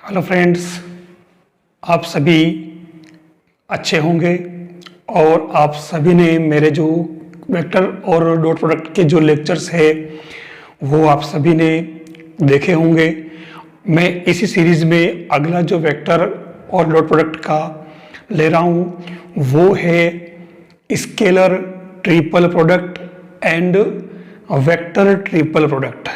Hello friends, आप सभी अच्छे होंगे और आप सभी ने मेरे जो वेक्टर और डॉट प्रोडक्ट के जो लेक्चर्स है वो आप सभी ने देखे होंगे। मैं इसी सीरीज़ में अगला जो वेक्टर और डॉट प्रोडक्ट का ले रहा हूँ वो है scalar triple product and vector triple product.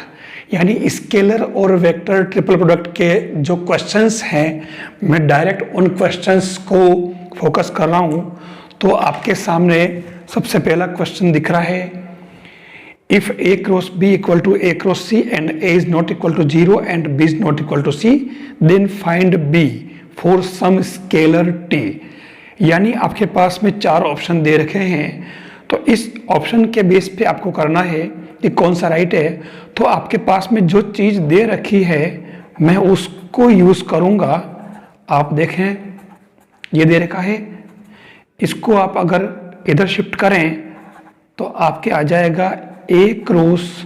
यानी स्केलर और वेक्टर ट्रिपल प्रोडक्ट के जो क्वेश्चंस हैं मैं डायरेक्ट उन क्वेश्चंस को फोकस कर रहा हूं। तो आपके सामने सबसे पहला क्वेश्चन दिख रहा है, if A cross B equal to A cross C and A is not equal to 0 and B is not equal to C then find B for some scalar T. यानी आपके पास में 4 ऑप्शन दे रखे हैं, तो इस ऑप्शन के base पे आपको करना है कि कौन सा राइट है। तो आपके पास में जो चीज़ दे रखी है मैं उसको यूज़ करूँगा। आप देखें ये दे रखा है, इसको आप अगर इधर शिफ्ट करें तो आपके आ जाएगा a cross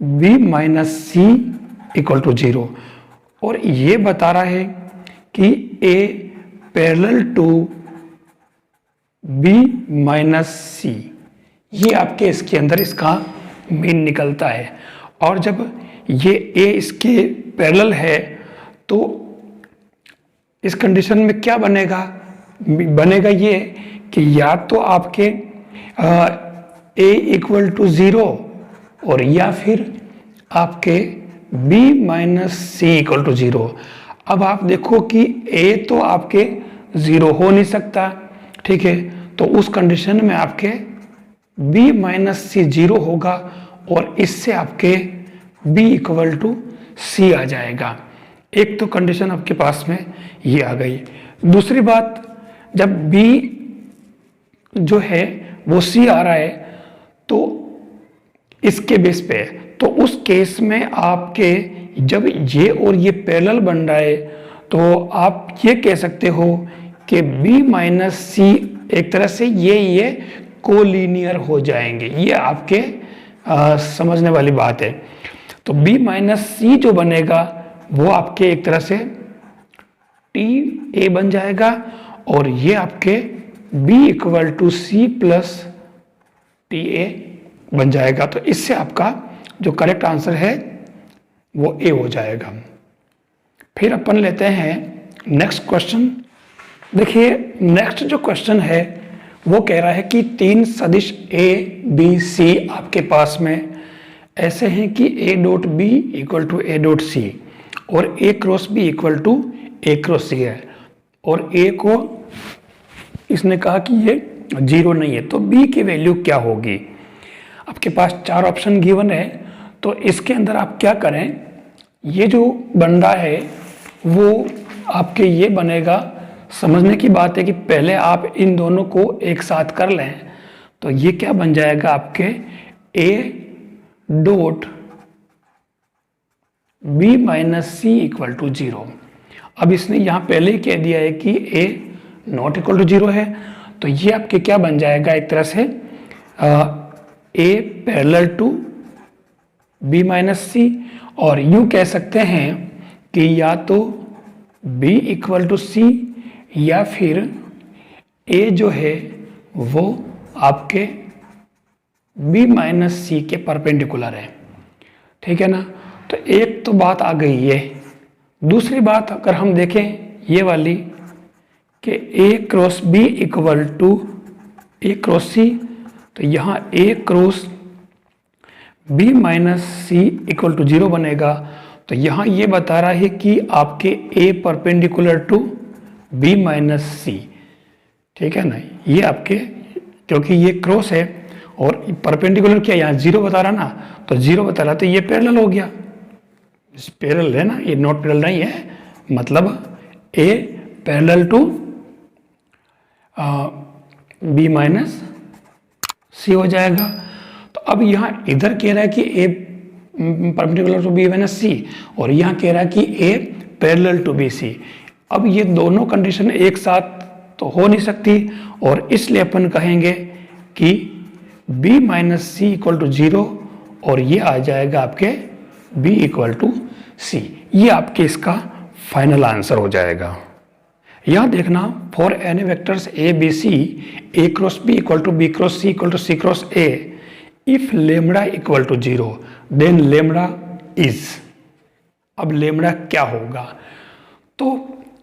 b minus C equal to 0 और ये बता रहा है कि a parallel to b minus c. ये आपके इसके अंदर इसका मीन निकलता है। और जब ये ए इसके पैरेलल है तो इस कंडीशन में क्या बनेगा ये कि या तो आपके ए इक्वल टू 0 और या फिर आपके B minus C equal to 0। अब आप देखो कि ए तो आपके 0 हो नहीं सकता, ठीक है, तो उस कंडीशन में आपके b माइनस सी 0 होगा और इससे आपके b इक्वल टू सी आ जाएगा। एक तो कंडीशन आपके पास में ये आ गई। दूसरी बात, जब b जो है वो c आ रहा है तो इसके बेस पे, तो उस केस में आपके जब ये और ये पैरेलल बन रहा है तो आप ये कह सकते हो कि b माइनस सी एक तरह से ये कोलिनियर हो जाएंगे। ये आपके समझने वाली बात है। तो b माइनस सी जो बनेगा वो आपके एक तरह से टी ए बन जाएगा और ये आपके b equal to C plus T A बन जाएगा। तो इससे आपका जो करेक्ट आंसर है वो ए हो जाएगा। फिर अपन लेते हैं नेक्स्ट क्वेश्चन। देखिए नेक्स्ट जो क्वेश्चन है वो कह रहा है कि 3 सदिश ए बी सी आपके पास में ऐसे हैं कि a dot b equal to a dot c और a cross B equal to A cross c है और ए को इसने कहा कि ये 0 नहीं है, तो बी की वैल्यू क्या होगी। आपके पास 4 ऑप्शन गिवन है, तो इसके अंदर आप क्या करें, ये जो बन रहा है वो आपके ये बनेगा। समझने की बात है कि पहले आप इन दोनों को एक साथ कर लें तो ये क्या बन जाएगा आपके a dot B minus C equal to 0। अब इसने यहाँ पहले ही कह दिया है कि a नॉट इक्वल टू 0 है, तो ये आपके क्या बन जाएगा एक तरह से a parallel to b minus c. और यूँ कह सकते हैं कि या तो b इक्वल टू सी या फिर a जो है वो आपके b माइनस सी के परपेंडिकुलर है, ठीक है ना। तो एक तो बात आ गई है। दूसरी बात अगर हम देखें ये वाली कि a cross b equal to a cross c, तो यहाँ a cross b minus C equal to 0 बनेगा। तो यहाँ ये बता रहा है कि आपके a perpendicular to b minus c, ठीक है ना। ये आपके क्योंकि ये क्रॉस है और परपेंडिकुलर क्या यहाँ 0 बता रहा ना, तो 0 बता रहा तो ये पैरेलल हो गया। पैरेलल है ना, ये नॉट पैरेलल नहीं है, मतलब a parallel to b minus c हो जाएगा। तो अब यहाँ इधर कह रहा है कि a perpendicular to b minus c और यहाँ कह रहा है कि a parallel to B c. अब ये दोनों कंडीशन एक साथ तो हो नहीं सकती और इसलिए अपन कहेंगे कि b minus C equal to 0 और ये आ जाएगा आपके बी इक्वल टू सी। ये आपके इसका फाइनल आंसर हो जाएगा। यहां देखना for any vectors A B C A cross B equal to B cross C equal to C cross A if lambda equal to 0 then lambda is. अब lambda क्या होगा? तो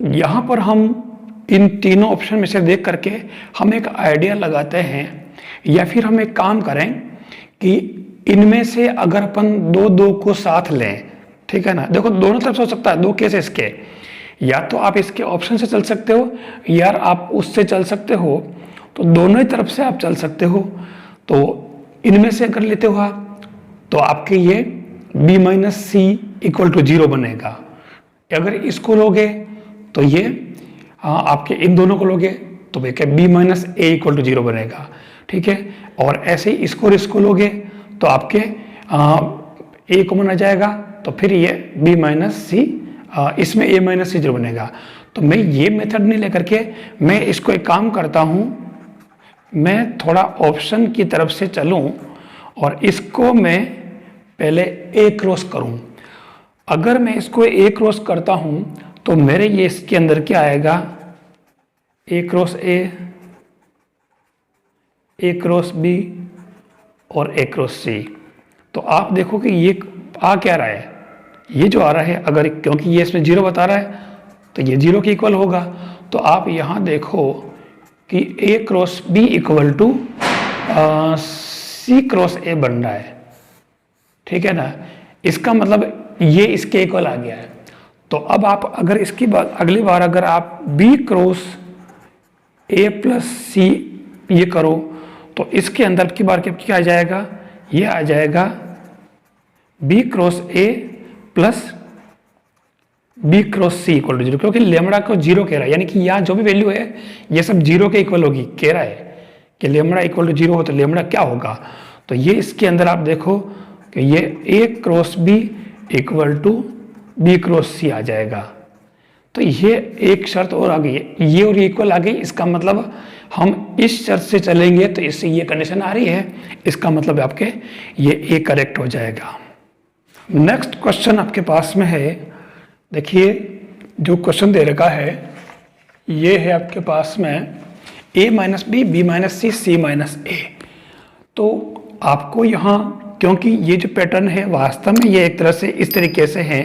यहां पर हम इन तीनों ऑप्शन में से देख करके हम एक आइडिया लगाते हैं, या फिर हम एक काम करें कि इनमें से अगर अपन दो दो को साथ लें, ठीक है ना। देखो दोनों तरफ से हो सकता है, दो केस इसके, या तो आप इसके ऑप्शन से चल सकते हो या आप उससे चल सकते हो, तो दोनों ही तरफ से आप चल सकते हो। तो इनमें से अगर लेते हो आप तो आपके ये b minus C equal to 0 बनेगा। अगर इसको लोगे तो ये आपके इन दोनों को लोगे तो b minus A equal to 0 बनेगा, ठीक है। और ऐसे ही इसको और इसको लोगे तो आपके a कॉमन आ जाएगा, तो फिर ये b माइनस सी, इसमें a माइनस सी 0 बनेगा। तो मैं ये मेथड नहीं लेकर के मैं इसको एक काम करता हूँ, मैं थोड़ा ऑप्शन की तरफ से चलूँ और इसको मैं पहले ए क्रॉस करूँ। अगर मैं इसको ए क्रॉस करता हूँ तो मेरे ये इसके अंदर क्या आएगा, ए क्रॉस बी और ए क्रॉस सी। तो आप देखो कि ये आ क्या रहा है, ये जो आ रहा है, अगर क्योंकि ये इसमें 0 बता रहा है तो ये 0 के इक्वल होगा। तो आप यहाँ देखो कि ए cross B equal to C cross ए बन रहा है, ठीक है ना। इसका मतलब ये इसके इक्वल आ गया है। तो अब आप अगर इसकी बात अगली बार अगर आप बी क्रॉस ए प्लस सी ये करो तो इसके अंदर की बार क्या आ जाएगा, ये आ जाएगा B cross A plus B cross C equal to 0, क्योंकि लेमड़ा को 0 कह रहा है, यानी कि यहाँ जो भी वैल्यू है ये सब 0 के इक्वल होगी। कह रहा है कि लेमड़ा इक्वल टू 0 हो तो लेमड़ा क्या होगा, तो ये इसके अंदर आप देखो कि ये a cross B equal to B cross c आ जाएगा। तो ये एक शर्त और आ गई है, ये और इक्वल आ गई। इसका मतलब हम इस शर्त से चलेंगे तो इससे ये कंडीशन आ रही है, इसका मतलब आपके ये ए करेक्ट हो जाएगा। नेक्स्ट क्वेश्चन आपके पास में है, देखिए जो क्वेश्चन दे रखा है ये है आपके पास में a minus B, B minus C, C minus a. तो आपको यहाँ क्योंकि ये जो पैटर्न है वास्तव में ये एक तरह से इस तरीके से है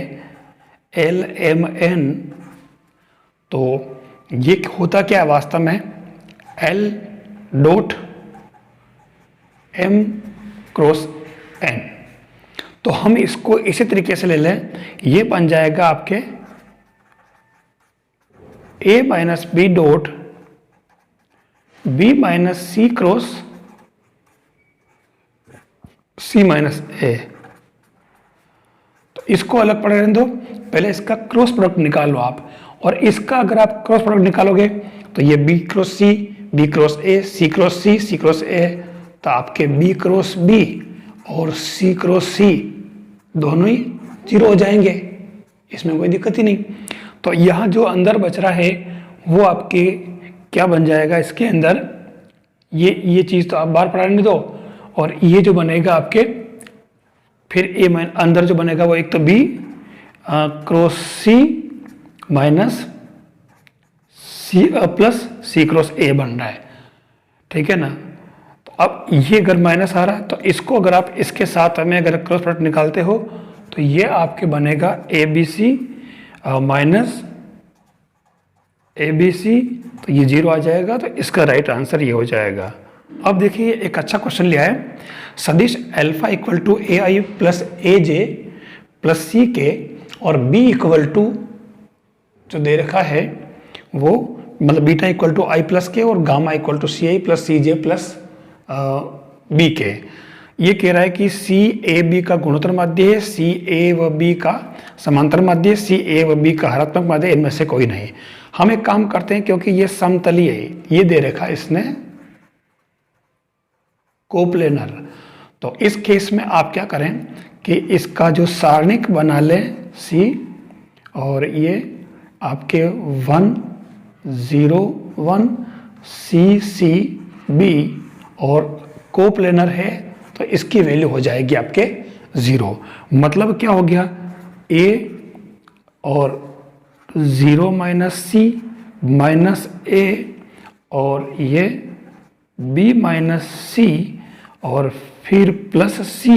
एल एम एन, तो ये होता क्या है वास्तव में L dot M cross N. तो हम इसको इसी तरीके से ले लें, ये बन जाएगा आपके a minus b dot B minus c cross C minus a. तो इसको अलग पढ़ रहने दो, पहले इसका क्रॉस प्रोडक्ट निकाल लो आप, और इसका अगर आप क्रॉस प्रोडक्ट निकालोगे तो ये B cross C, B cross A, C cross C, C cross A, तो आपके बी क्रॉस बी और सी क्रॉस सी दोनों ही 0 हो जाएंगे, इसमें कोई दिक्कत ही नहीं। तो यहाँ जो अंदर बच रहा है वो आपके क्या बन जाएगा, इसके अंदर ये चीज़ तो आप बाहर पढ़ाने दो, और ये जो बनेगा आपके फिर ए अंदर जो बनेगा वो एक तो बी क्रॉस सी माइनस सी प्लस सी क्रॉस ए बन रहा है, ठीक है ना। तो अब ये अगर माइनस आ रहा है तो इसको अगर आप इसके साथ में अगर क्रॉस प्रोडक्ट निकालते हो तो ये आपके बनेगा A B C minus A B C, तो ये 0 आ जाएगा। तो इसका राइट आंसर ये हो जाएगा। अब देखिए एक अच्छा क्वेश्चन लिया है, सदिश alpha equal to a i plus a j plus c k और बी इक्वल टू जो दे रखा है वो मतलब beta equal to I plus K और gamma equal to C I plus C J plus B K. ये कह रहा है कि सी ए बी का गुणोत्तर माध्य है, सी ए व बी का समांतर माध्य है, सी ए व बी का हरात्मक माध्य है, इनमें से कोई नहीं। हम एक काम करते हैं, क्योंकि ये समतलीय है, ये दे रखा है इसने कोप्लेनर, तो इस केस में आप क्या करें कि इसका जो सारणिक बना लें सी, और ये आपके 1 0 1 सी सी बी और कोप्लेनर है, तो इसकी वैल्यू हो जाएगी आपके 0। मतलब क्या हो गया, a और 0 माइनस सी माइनस a और ये b माइनस सी और फिर प्लस c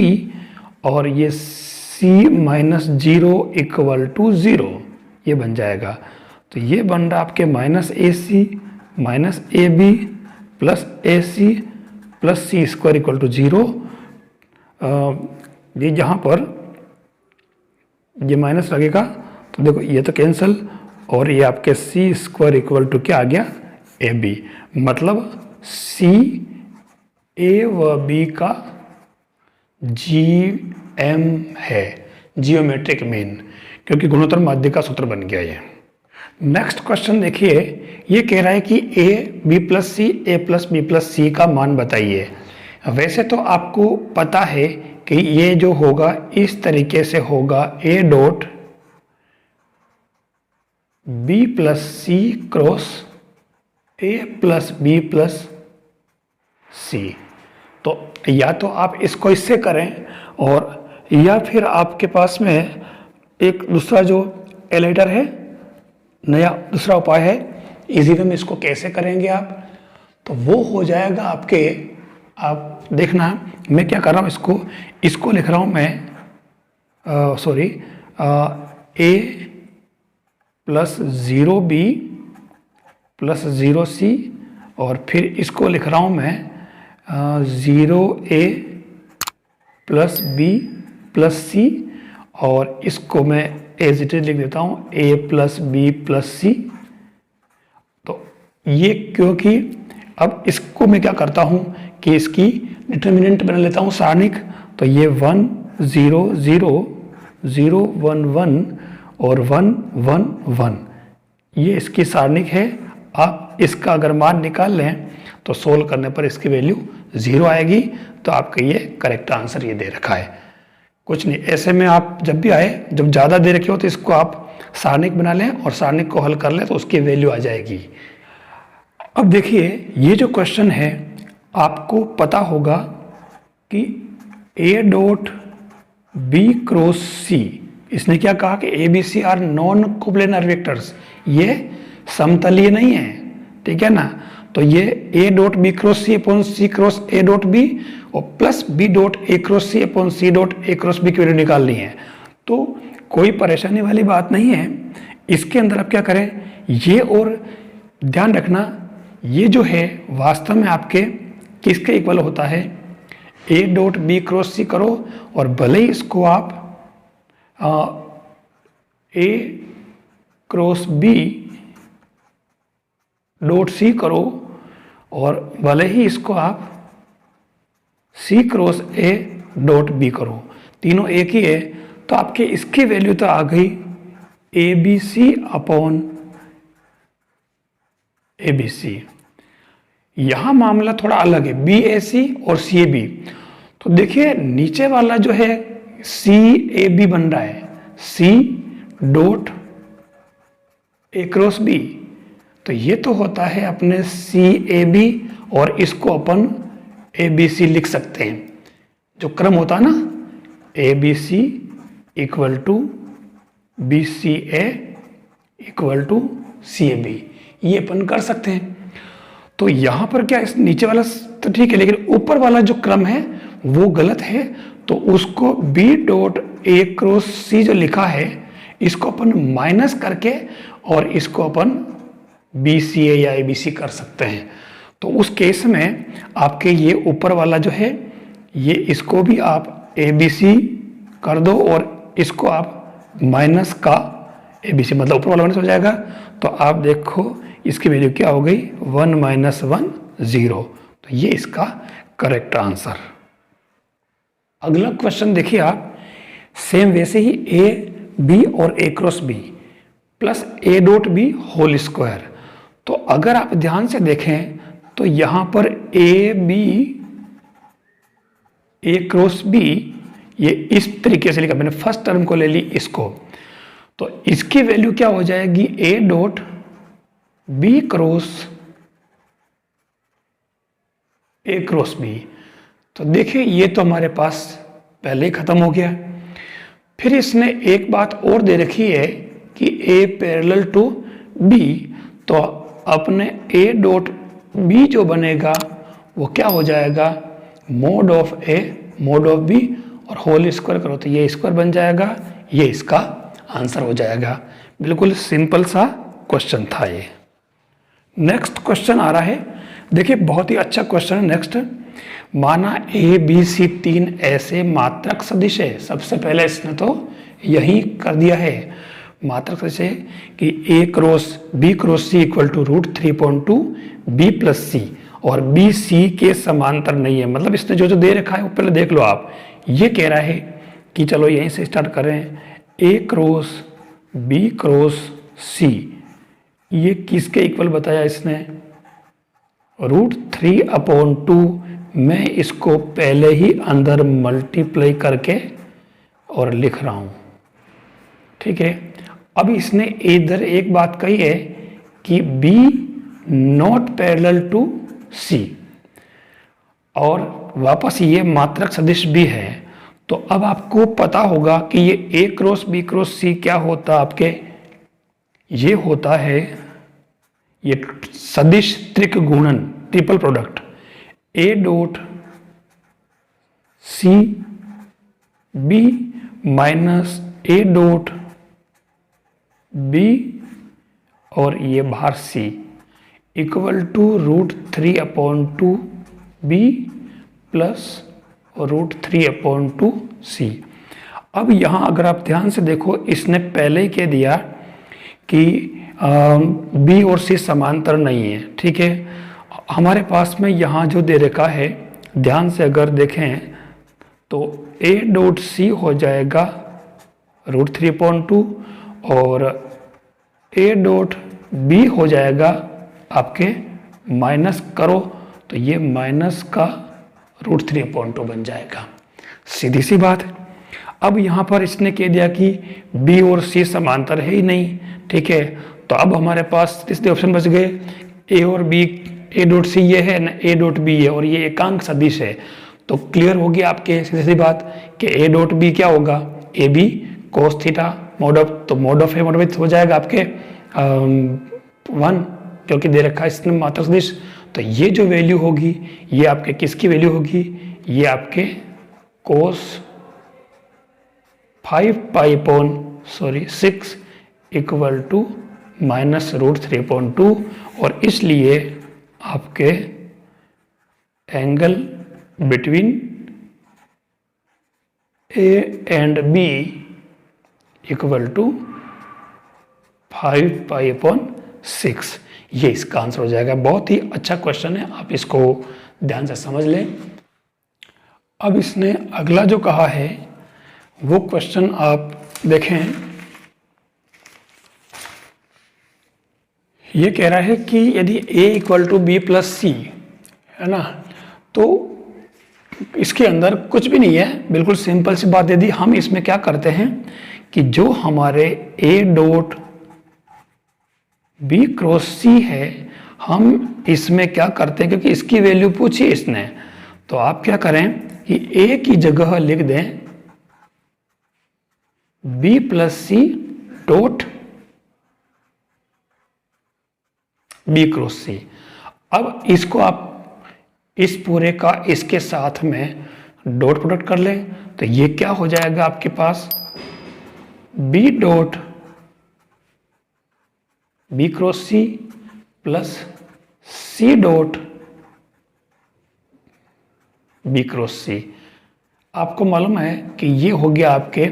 और ये c माइनस 0 इक्वल टू 0, ये बन जाएगा। तो ये बन रहा आपके minus A C minus A B plus A C plus C square equal to 0। ये जहाँ पर ये माइनस लगेगा तो देखो ये तो कैंसिल, और ये आपके सी स्क्वायर इक्वल टू क्या आ गया, ए बी। मतलब सी ए व बी का GM है, जियोमेट्रिक मीन, क्योंकि गुणोत्तर माध्य का सूत्र बन गया ये। नेक्स्ट क्वेश्चन देखिए, ये कह रहा है कि A B plus c a plus B plus c का मान बताइए। वैसे तो आपको पता है कि ये जो होगा इस तरीके से होगा, a dot b plus C cross A plus B plus c. तो या तो आप इसको इससे करें, और या फिर आपके पास में एक दूसरा जो एलेटर है, नया दूसरा उपाय है, इजी वे में इसको कैसे करेंगे आप, तो वो हो जाएगा आपके, आप देखना मैं क्या कर रहा हूँ, इसको लिख रहा हूँ मैं, सॉरी, ए प्लस 0b प्लस 0c और फिर इसको लिख रहा हूँ मैं 0a प्लस बी प्लस सी, और इसको मैं एज इट इज लिख देता हूँ a plus B plus c. तो ये क्योंकि अब इसको मैं क्या करता हूँ कि इसकी डिटर्मिनेंट बना लेता हूँ सारणिक। तो ये 1 0 0 0 1 1 और 1 1 1, ये इसकी सारणिक है। आप इसका अगर मान निकाल लें तो सोल्व करने पर इसकी वैल्यू 0 आएगी। तो आपका ये करेक्ट आंसर ये दे रखा है। कुछ नहीं, ऐसे में आप जब भी आए, जब ज़्यादा दे रखे हो तो इसको आप सारणिक बना लें और सारणिक को हल कर लें तो उसकी वैल्यू आ जाएगी। अब देखिए, ये जो क्वेश्चन है आपको पता होगा कि a dot B cross c, इसने क्या कहा कि A B c are non coplanar vectors, ये समतलीय नहीं है, ठीक है ना। तो ये a dot B cross C upon c cross a dot b और प्लस बी डॉट ए क्रॉस सी अपॉन सी डॉट ए क्रॉस बी की वैल्यू निकालनी है। तो कोई परेशानी वाली बात नहीं है। इसके अंदर आप क्या करें, ये और ध्यान रखना, ये जो है वास्तव में आपके किसके इक्वल होता है, ए डॉट बी क्रॉस सी करो और भले ही इसको आप ए क्रॉस बी डॉट सी करो और भले ही इसको आप सी क्रॉस ए डॉट बी करो, तीनों एक ही है। तो आपके इसकी वैल्यू तो आ गई A B C upon A B C. यहां मामला थोड़ा अलग है, बी ए सी और सी ए बी। तो देखिए नीचे वाला जो है सी ए बी बन रहा है, सी डॉट ए क्रॉस बी, तो ये तो होता है अपने सी ए बी और इसको अपन ए बी सी लिख सकते हैं। जो क्रम होता है ना, A B C equal to B C A equal to C A B, ये अपन कर सकते हैं। तो यहां पर क्या, इस नीचे वाला तो ठीक है, लेकिन ऊपर वाला जो क्रम है वो गलत है। तो उसको बी डॉट ए क्रॉस सी जो लिखा है, इसको अपन माइनस करके और इसको अपन बी सी ए या ए बी सी कर सकते हैं। तो उस केस में आपके ये ऊपर वाला जो है, ये इसको भी आप ए बी सी कर दो और इसको आप माइनस का ए बी सी, मतलब ऊपर वाला माइनस हो जाएगा। तो आप देखो इसकी वैल्यू क्या हो गई, 1 माइनस 1 0। तो ये इसका करेक्ट आंसर। अगला क्वेश्चन देखिए आप, सेम वैसे ही ए बी और a cross b plus A dot b whole square. तो अगर आप ध्यान से देखें तो यहां पर a b a cross b, ये इस तरीके से लिखा, मैंने फर्स्ट टर्म को ले ली इसको, तो इसकी वैल्यू क्या हो जाएगी, A dot B cross A cross B. तो देखिए ये तो हमारे पास पहले ही खत्म हो गया। फिर इसने एक बात और दे रखी है कि A पैरेलल टू B, तो अपने A डॉट B जो बनेगा वो क्या हो जाएगा, mode of A mod of B, और होल स्क्वायर करो तो ये स्क्वायर बन जाएगा, ये इसका आंसर हो जाएगा। बिल्कुल सिंपल सा क्वेश्चन था ये। नेक्स्ट क्वेश्चन आ रहा है, देखिए बहुत ही अच्छा क्वेश्चन है। नेक्स्ट, माना A B C 3 ऐसे मात्रक सदिश है। सबसे पहले इसने तो यही कर दिया है, मात्रक सदिश है कि A cross B cross C equal to √3.2 B plus C, और B C के समांतर नहीं है। मतलब इसने जो जो दे रखा है वो पहले देख लो आप। ये कह रहा है कि चलो यहीं से स्टार्ट करें, A cross B cross C, ये किसके इक्वल बताया इसने, √3/2। मैं इसको पहले ही अंदर मल्टीप्लाई करके और लिख रहा हूं, ठीक है। अब इसने इधर एक बात कही है कि B not parallel to C, और वापस ये मात्रक सदिश भी है। तो अब आपको पता होगा कि ये A cross B cross C क्या होता आपके, ये होता है ये सदिश त्रिक गुणन, triple product, A dot C B minus A dot B और ये बाहर C equal to √3/2 B plus √3/2 C। अब यहाँ अगर आप ध्यान से देखो, इसने पहले ही कह दिया कि B और C समांतर नहीं है, ठीक है। हमारे पास में यहाँ जो दे रखा है, ध्यान से अगर देखें तो A डॉट C हो जाएगा √3/2 और A डॉट B हो जाएगा आपके, माइनस करो तो ये माइनस का √3/2 बन जाएगा। सीधी सी बात है। अब यहाँ पर इसने कह दिया कि B और C समांतर है ही नहीं, ठीक है। तो अब हमारे पास इसलिए ऑप्शन बच गए, A और B, A डॉट C ये है ना, A डॉट B है, और ये एकांक सदिश है। तो क्लियर होगी आपके सीधी सी बात कि A डॉट B क्या होगा, AB cos theta mod of, तो mod of A mod of हो जाएगा आपके 1, क्योंकि दे रखा है इसने मात्रक सदिश। तो ये जो वैल्यू होगी ये आपके किसकी वैल्यू होगी, ये आपके cos 5π/6 इक्वल टू माइनस √3/2, और इसलिए आपके angle between A and B equal to 5π/6, ये इसका आंसर हो जाएगा। बहुत ही अच्छा क्वेश्चन है, आप इसको ध्यान से समझ लें। अब इसने अगला जो कहा है वो क्वेश्चन आप देखें, ये कह रहा है कि यदि A equal to B plus C है ना, तो इसके अंदर कुछ भी नहीं है, बिल्कुल सिंपल सी बात। यदि हम इसमें क्या करते हैं कि जो हमारे A dot B cross C है, हम इसमें क्या करते हैं, क्योंकि इसकी वैल्यू पूछी इसने, तो आप क्या करें कि A की जगह लिख दें B plus C dot B cross C। अब इसको आप इस पूरे का इसके साथ में डॉट प्रोडक्ट कर लें, तो ये क्या हो जाएगा आपके पास, B dot B cross C plus C dot B cross C। आपको मालूम है कि ये हो गया आपके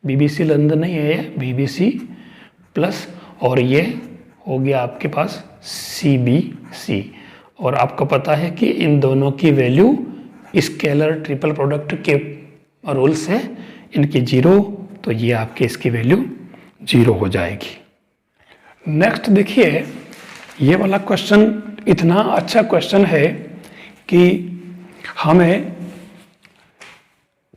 BBC लंदन नहीं है, BBC प्लस, और ये हो गया आपके पास CBC। और आपको पता है कि इन दोनों की वैल्यू स्केलर ट्रिपल प्रोडक्ट के रूल से इनकी 0, तो ये आपके इसकी वैल्यू 0 हो जाएगी। नेक्स्ट देखिए, ये वाला क्वेश्चन इतना अच्छा क्वेश्चन है कि हमें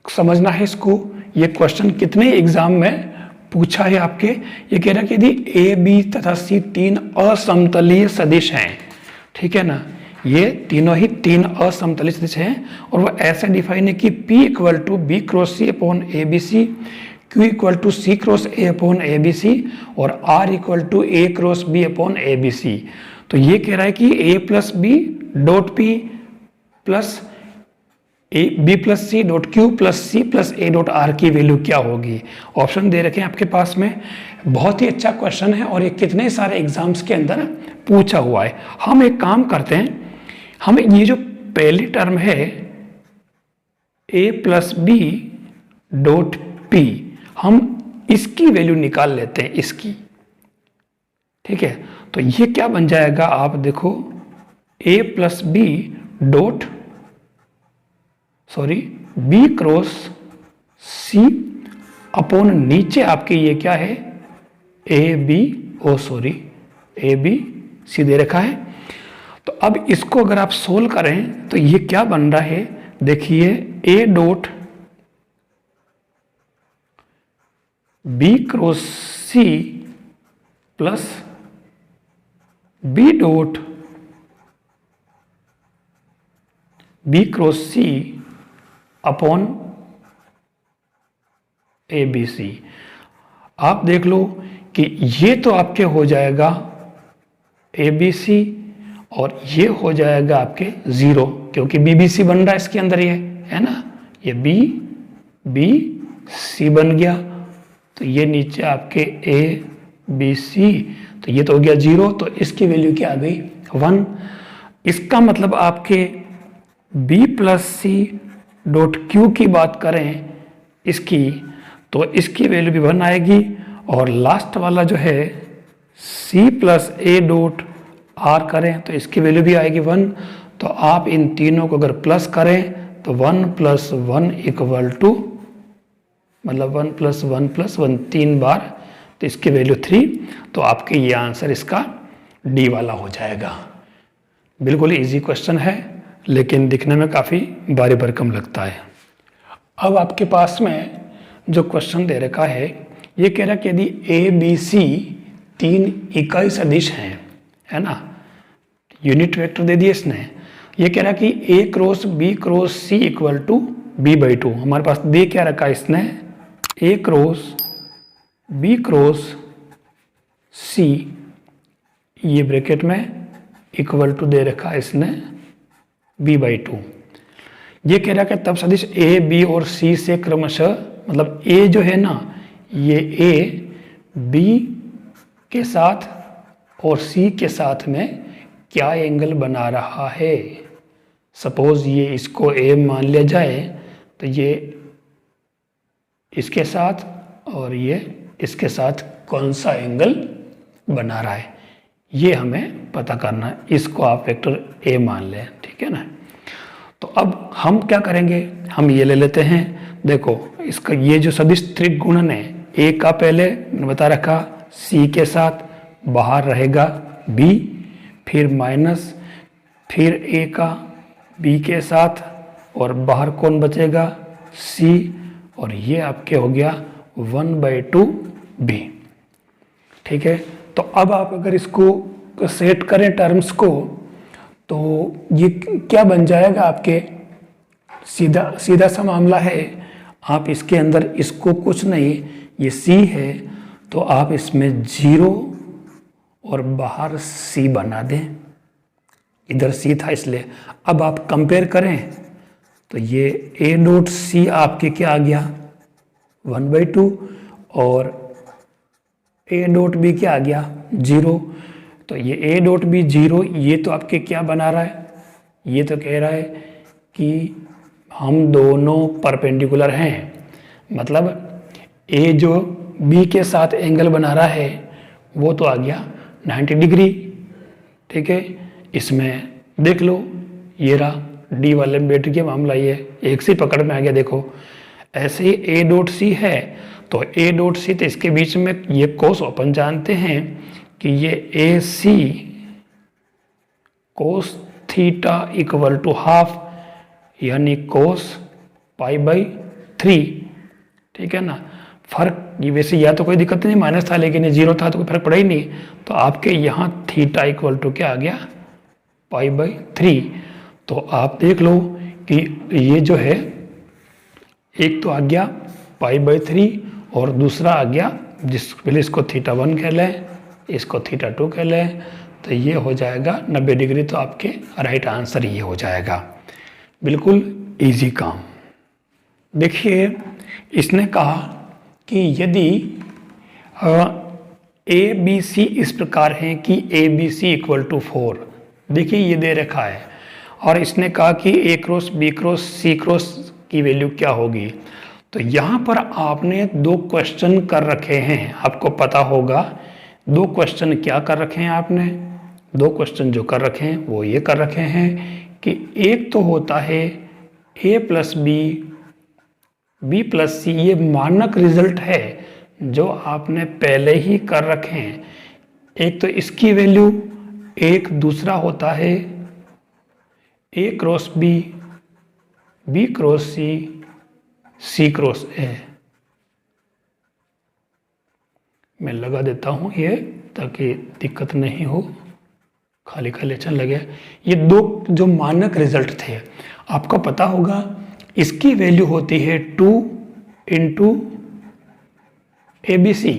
समझना है इसको। ये क्वेश्चन कितने एग्जाम में पूछा है आपके। ये कह रहा है कि यदि A B तथा C 3 असमतलीय सदिश हैं, ठीक है ना, ये तीनों ही तीन असमतलित सदिश हैं और वो ऐसे डिफाइन है कि P equal to B cross C upon A B C, Q equal to C cross A upon A B C और R equal to A cross B upon A B C. तो ये कह रहा है कि A plus B dot P plus B plus C dot Q plus C plus A dot R की value क्या होगी। ऑप्शन दे रखे हैं आपके पास में। बहुत ही अच्छा क्वेश्चन है और ये कितने सारे एग्जाम्स के अंदर पूछा हुआ है। हम एक काम करते हैं, हम ये जो पहली टर्म है ए प्लस बी डॉट पी, हम इसकी वैल्यू निकाल लेते हैं, इसकी। ठीक है, तो ये क्या बन जाएगा, आप देखो a plus B dot B cross C upon नीचे आपके ये क्या है ए बी सी दे रखा है। तो अब इसको अगर आप सोल्व करें तो ये क्या बन रहा है, देखिए A dot B cross C plus B dot B cross C upon A B C. आप देख लो कि ये तो आपके हो जाएगा ए बी सी और ये हो जाएगा आपके 0, क्योंकि बी बी सी बन रहा है इसके अंदर, ये है ना, ये बी बी सी बन गया। तो ये नीचे आपके ए बी सी, तो ये तो हो गया 0, तो इसकी वैल्यू क्या आ गई 1। इसका मतलब आपके B plus C dot Q की बात करें इसकी, तो इसकी वैल्यू भी 1 आएगी। और लास्ट वाला जो है सी प्लस ए डॉट आर करें तो इसकी वैल्यू भी आएगी 1। तो आप इन तीनों को अगर प्लस करें तो 1 + 1 इक्वल टू, मतलब 1 + 1 + 1 3 बार, तो इसकी वैल्यू 3। तो आपके ये आंसर इसका डी वाला हो जाएगा। बिल्कुल इजी क्वेश्चन है, लेकिन दिखने में काफ़ी भारी भरकम लगता है। अब आपके पास में जो क्वेश्चन दे रखा है, ये कह रहा है कि यदि ए बी सी 3 इकाई सदिश हैं, है ना, यूनिट वेक्टर दे दिए इसने। ये कह रहा है कि ए cross B cross C equal to b/2। हमारे पास दे क्या रखा है इसने, A cross B cross C, ये ब्रैकेट में इक्वल टू दे रखा है इसने b/2। ये कह रहा है कि तब सदिश ए बी और सी से क्रमशः, मतलब ए जो है ना, ये ए बी के साथ और सी के साथ में क्या एंगल बना रहा है। सपोज ये इसको ए मान लिया जाए, तो ये इसके साथ और ये इसके साथ कौन सा एंगल बना रहा है, ये हमें पता करना है। इसको आप वेक्टर ए मान लें, ठीक है ना। तो अब हम क्या करेंगे, हम ये ले लेते हैं। देखो इसका ये जो सदिश त्रिगुणन है, ए का पहले मैंने बता रखा सी के साथ बाहर रहेगा बी, फिर माइनस, फिर ए का बी के साथ और बाहर कौन बचेगा सी, और ये आपके हो गया 1/2 बी। ठीक है, तो अब आप अगर इसको सेट करें टर्म्स को, तो ये क्या बन जाएगा आपके, सीधा सीधा सा मामला है। आप इसके अंदर इसको कुछ नहीं, ये सी है तो आप इसमें 0 और बाहर सी बना दें, इधर सी था इसलिए। अब आप कंपेयर करें तो ये ए डॉट सी आपके क्या आ गया 1/2 और ए डॉट बी क्या आ गया 0। तो ये ए डॉट बी 0, ये तो आपके क्या बना रहा है, ये तो कह रहा है कि हम दोनों परपेंडिकुलर हैं, मतलब ए जो बी के साथ एंगल बना रहा है वो तो आ गया 90 डिग्री। ठीक है, इसमें देख लो ये रहा डी वाले में बैठ गया मामला, ये एक सी पकड़ में आ गया। देखो ऐसे ही ए डॉट सी है, तो ए डॉट सी, तो इसके बीच में ये कोस अपन जानते हैं कि ये A C cos theta equal to half, यानी कोस π/3। ठीक है ना, फर्क ये वैसे या तो कोई दिक्कत नहीं, माइनस था लेकिन ये 0 था तो कोई फर्क पड़ा ही नहीं। तो आपके यहाँ थीटा इक्वल टू क्या आ गया π/3। तो आप देख लो कि ये जो है एक तो आ गया π/3 और दूसरा आ गया, जिस पहले इसको θ1 कह लें, इसको θ2 कह लें, तो ये हो जाएगा 90 डिग्री। तो आपके राइट आंसर ये हो जाएगा। बिल्कुल इजी काम। देखिए इसने कहा कि यदि ए बी सी इस प्रकार है कि A B C equal to 4, देखिए ये दे रखा है, और इसने कहा कि ए cross B cross c cross की वैल्यू क्या होगी। तो यहाँ पर आपने दो क्वेश्चन कर रखे हैं, आपको पता होगा दो क्वेश्चन क्या कर रखे हैं आपने। दो क्वेश्चन जो कर रखे हैं वो ये कर रखे हैं कि एक तो होता है ए प्लस बी, बी प्लस सी, ये मानक रिजल्ट है जो आपने पहले ही कर रखे हैं। एक तो इसकी वैल्यू, एक दूसरा होता है A cross B, B cross C, C cross A. मैं लगा देता हूं ये ताकि दिक्कत नहीं हो, खाली खाली अच्छा लगे। ये दो जो मानक रिजल्ट थे, आपको पता होगा इसकी वैल्यू होती है 2 इंटू ABC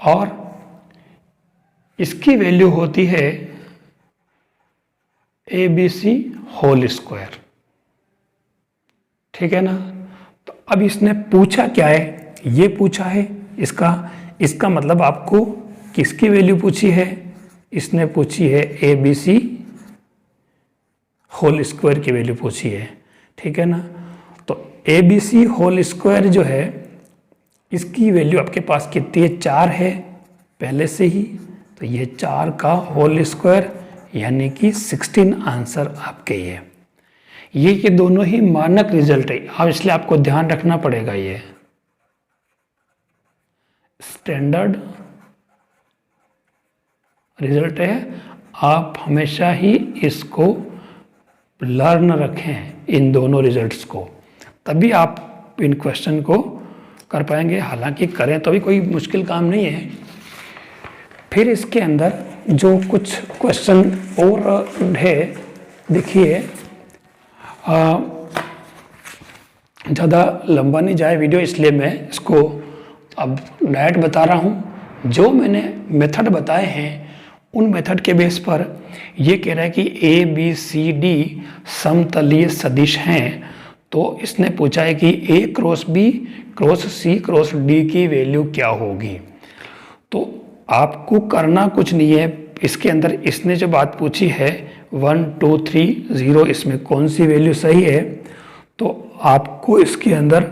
और इसकी वैल्यू होती है ABC होल स्क्वायर। ठीक है ना। तो अब इसने पूछा क्या है, ये पूछा है इसका मतलब आपको किसकी वैल्यू पूछी है, इसने पूछी है ABC होल स्क्वायर की वैल्यू पूछी है। ठीक है ना। तो ABC होल स्क्वायर जो है इसकी वैल्यू आपके पास कितनी है, 4 है पहले से ही। तो ये 4 का होल स्क्वायर यानी कि 16 आंसर आपके ये दोनों ही मानक रिजल्ट है। अब इसलिए आपको ध्यान रखना पड़ेगा, ये स्टैंडर्ड रिजल्ट है। आप हमेशा ही इसको लर्न रखें, इन दोनों रिजल्ट्स को, तभी आप इन क्वेश्चन को कर पाएंगे। हालांकि करें तो भी कोई मुश्किल काम नहीं है। फिर इसके अंदर जो कुछ क्वेश्चन और है, देखिए ज़्यादा लंबा नहीं जाए वीडियो, इसलिए मैं इसको अब डायरेक्ट बता रहा हूँ। जो मैंने मेथड बताए हैं उन मेथड के बेस पर ये कह रहा है कि ए बी सी डी समतलीय सदिश हैं। तो इसने पूछा है कि ए cross B cross c cross D की वैल्यू क्या होगी। तो आपको करना कुछ नहीं है, इसके अंदर इसने जो बात पूछी है 1 2 3 0, इसमें कौन सी वैल्यू सही है, तो आपको इसके अंदर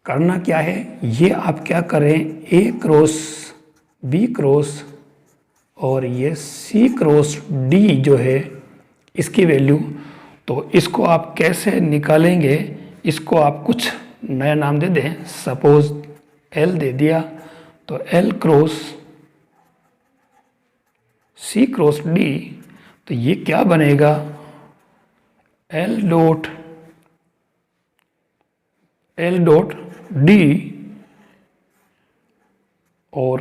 करना क्या है, ये आप क्या करें, ए क्रॉस बी क्रॉस और ये सी क्रॉस डी जो है इसकी वैल्यू, तो इसको आप कैसे निकालेंगे, इसको आप कुछ नया नाम दे दें। सपोज एल दे दिया, तो L cross c cross D, तो ये क्या बनेगा, एल डॉट डी, और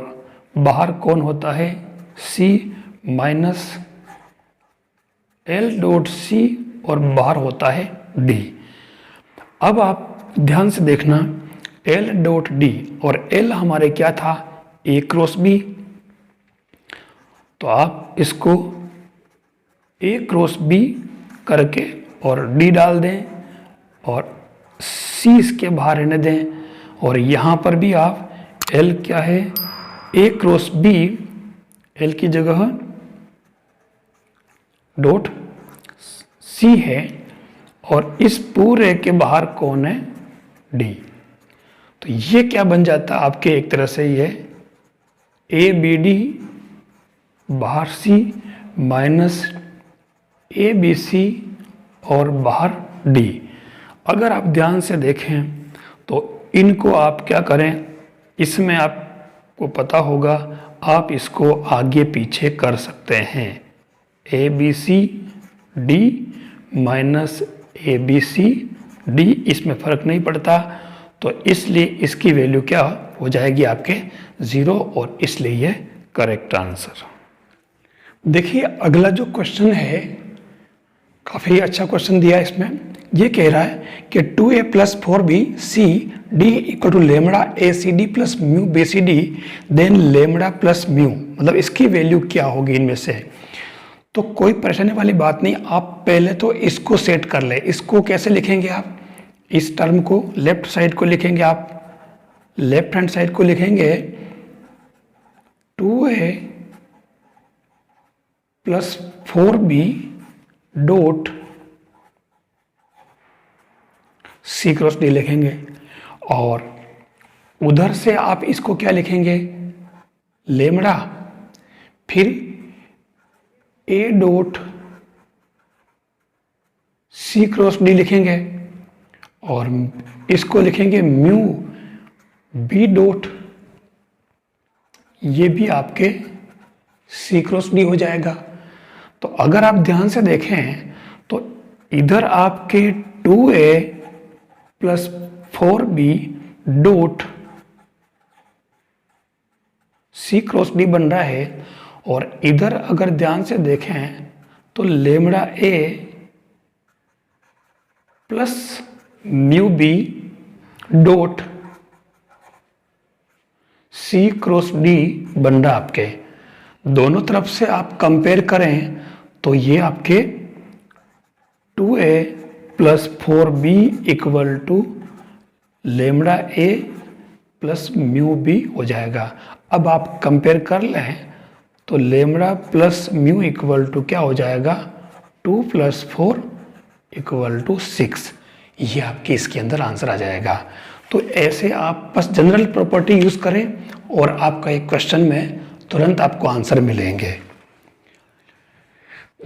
बाहर कौन होता है, सी माइनस एल डॉट सी, और बाहर होता है डी। अब आप ध्यान से देखना, एल डॉट डी और एल हमारे क्या था, ए क्रॉस बी, तो आप इसको ए क्रॉस बी करके और डी डाल दें और सी इसके बाहर रहने दें, और यहाँ पर भी आप एल क्या है, ए क्रॉस बी, एल की जगह डॉट सी है, और इस पूरे के बाहर कौन है, डी। तो ये क्या बन जाता है आपके, एक तरह से ये ए बी डी बाहर सी माइनस ए बी सी और बाहर डी। अगर आप ध्यान से देखें तो इनको आप क्या करें, इसमें आपको पता होगा आप इसको आगे पीछे कर सकते हैं, A B C D minus A B C D, इसमें फ़र्क नहीं पड़ता। तो इसलिए इसकी वैल्यू क्या हो जाएगी आपके 0, और इसलिए ये करेक्ट आंसर। देखिए अगला जो क्वेश्चन है काफ़ी अच्छा क्वेश्चन दिया है इसमें। ये कह रहा है कि 2a plus 4b c d equal to lambda A C D plus mu B C D then lambda plus mu, मतलब इसकी वैल्यू क्या होगी इनमें से। तो कोई परेशानी वाली बात नहीं, आप पहले तो इसको सेट कर ले। इसको कैसे लिखेंगे आप, इस टर्म को लेफ्ट साइड को लिखेंगे, आप लेफ्ट हैंड साइड को लिखेंगे 2a plus 4b dot C cross D लिखेंगे, और उधर से आप इसको क्या लिखेंगे, लेमड़ा, फिर A dot C cross D लिखेंगे, और इसको लिखेंगे म्यू बी डॉट, ये भी आपके सी क्रॉस डी हो जाएगा। तो अगर आप ध्यान से देखें तो इधर आपके 2a plus 4b dot C cross D बन रहा है, और इधर अगर ध्यान से देखें तो लेमड़ा ए plus mu B dot C cross D बन रहा आपके। दोनों तरफ से आप कंपेयर करें तो ये आपके 2a plus 4b equal to lambda A plus mu b हो जाएगा। अब आप कंपेयर कर लें तो lambda plus mu equal to क्या हो जाएगा, 2 प्लस 4 इक्वल टू 6। ये आपके इसके अंदर आंसर आ जाएगा। तो ऐसे आप बस जनरल प्रॉपर्टी यूज करें और आपका एक क्वेश्चन में तुरंत आपको आंसर मिलेंगे।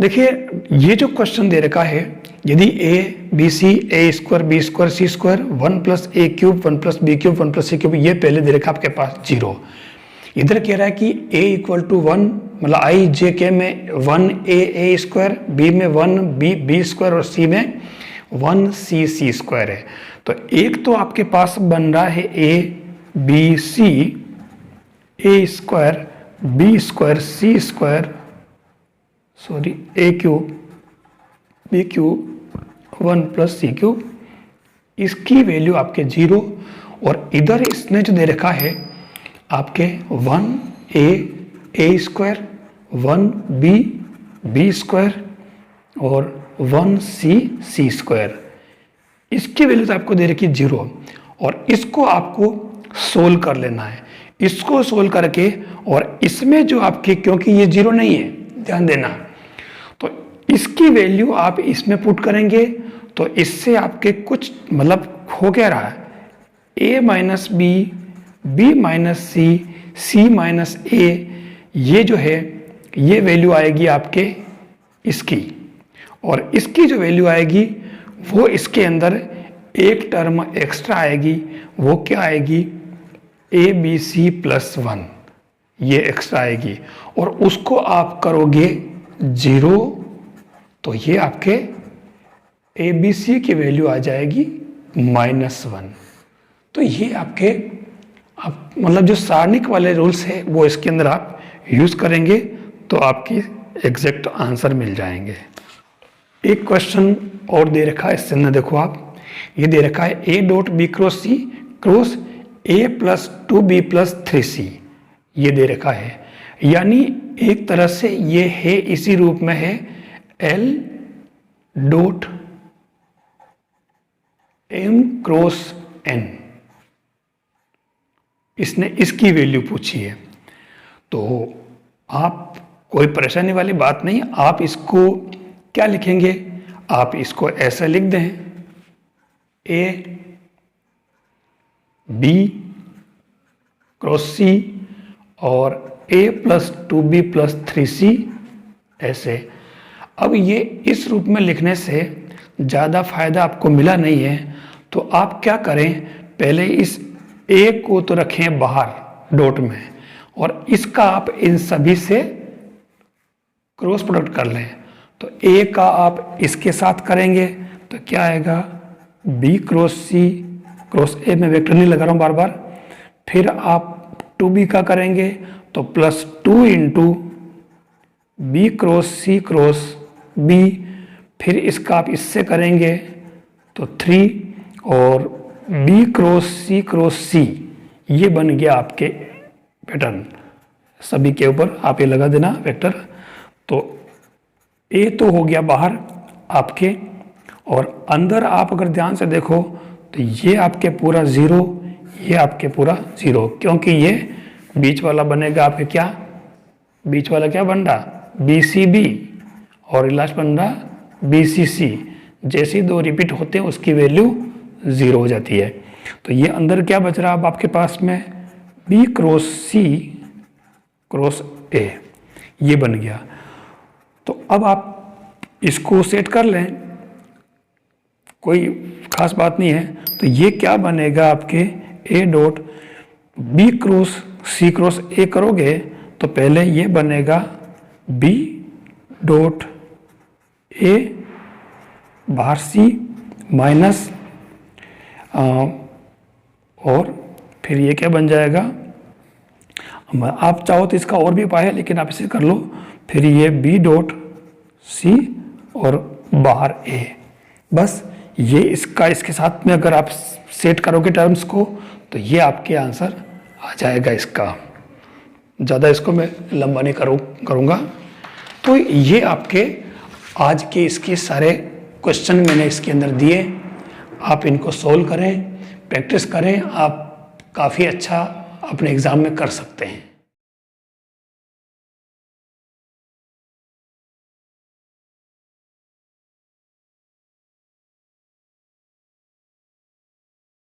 देखिए ये जो क्वेश्चन दे रखा है, यदि a b C a square b square c square 1 plus a cube 1 plus b cube 1 plus c cube, ये पहले दे रखा आपके पास 0। इधर कह रहा है कि a इक्वल टू 1, मतलब आई जे के में 1 ए स्क्वायर, बी में 1 बी बी स्क्वायर और सी में 1 सी सी स्क्वायर है। तो एक तो आपके पास बन रहा है a b C a square b square c square sorry a cube b cube 1 plus c cube, इसकी वैल्यू आपके 0। और इधर इसने जो दे रखा है आपके 1 ए स्क्वायर 1 बी बी स्क्वायर और 1 सी सी स्क्वायर, इसकी वैल्यू तो आपको दे रखी 0, और इसको आपको सोल्व कर लेना है। इसको सोल्व करके और इसमें जो आपके, क्योंकि ये 0 नहीं है, ध्यान देना, तो इसकी वैल्यू आप इसमें पुट करेंगे तो इससे आपके कुछ मतलब हो क्या रहा है, a minus B B minus C C minus A, ये जो है ये वैल्यू आएगी आपके इसकी, और इसकी जो वैल्यू आएगी वो इसके अंदर एक टर्म एक्स्ट्रा आएगी, वो क्या आएगी, ए बी सी प्लस 1, ये एक्स्ट्रा आएगी, और उसको आप करोगे 0 तो ये आपके ए बी सी की वैल्यू आ जाएगी -1। तो ये आपके आप मतलब जो सारणिक वाले रूल्स है वो इसके अंदर आप यूज करेंगे तो आपकी एग्जैक्ट आंसर मिल जाएंगे। एक क्वेश्चन और दे रखा है, इससे न देखो आप, ये दे रखा है a dot B cross c cross a plus 2b plus 3c, ये दे रखा है। यानी एक तरह से ये है इसी रूप में है l dot m cross n, इसने इसकी वैल्यू पूछी है। तो आप कोई परेशानी वाली बात नहीं, आप इसको क्या लिखेंगे, आप इसको ऐसा लिख दें a b क्रॉस c और a plus 2b plus 3c ऐसे। अब ये इस रूप में लिखने से ज़्यादा फायदा आपको मिला नहीं है, तो आप क्या करें, पहले इस a को तो रखें बाहर डॉट में, और इसका आप इन सभी से क्रॉस प्रोडक्ट कर लें। तो a का आप इसके साथ करेंगे तो क्या आएगा, b cross c cross a में वेक्टर नहीं लगा रहा हूँ बार बार, फिर आप 2b का करेंगे तो +2 into B cross c cross B, फिर इसका आप इससे करेंगे तो 3 और बी क्रॉस सी, ये बन गया आपके पैटर्न। सभी के ऊपर आप ये लगा देना वेक्टर। तो ए तो हो गया बाहर आपके, और अंदर आप अगर ध्यान से देखो तो ये आपके पूरा 0, ये आपके पूरा 0, क्योंकि ये बीच वाला बनेगा आपके क्या, बीच वाला क्या बन रहा BCB, और लास्ट बन रहा BCC। जैसे ही 2 रिपीट होते हैं उसकी वैल्यू 0 हो जाती है। तो ये अंदर क्या बच रहा अब आपके पास में, B cross C cross A, ये बन गया। तो अब आप इसको सेट कर लें, कोई खास बात नहीं है। तो ये क्या बनेगा आपके A dot B cross C cross A करोगे तो पहले ये बनेगा B डॉट A बाहर C माइनस, और फिर ये क्या बन जाएगा, आप चाहो तो इसका और भी उपाय है लेकिन आप इसे कर लो। फिर ये B डॉट C और बाहर A, बस ये इसका इसके साथ में अगर आप सेट करोगे टर्म्स को तो ये आपके आंसर आ जाएगा इसका। ज़्यादा इसको मैं लंबा नहीं करूँगा। तो ये आपके आज के इसके सारे क्वेश्चन मैंने इसके अंदर दिए, आप इनको सोल्व करें, प्रैक्टिस करें, आप काफ़ी अच्छा अपने एग्ज़ाम में कर सकते हैं।